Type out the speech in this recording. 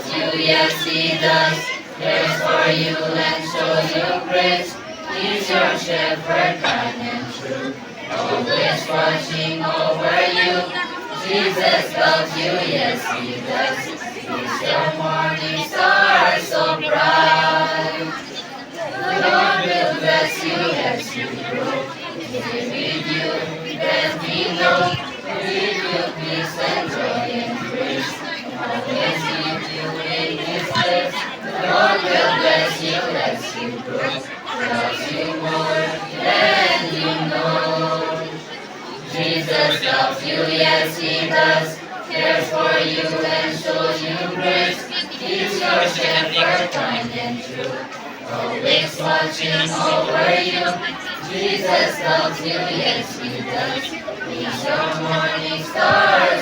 loves you, yes He does. Cares for you and shows you grace. He's your shepherd, kind and true, always watching over you. Jesus loves you, yes He does. He's your morning star, so bright. The Lord will bless you as you grow. He will lead you, then below. He'll give you peace and joy and grace. Always keep you in His place. The Lord will bless you as you grow. Loves you more than you know. Jesus loves you, yes He does. Cares for you and shows you grace. He's your shepherd, kind and true, always watching over you. Jesus loves you, yes He does. He's your morning star,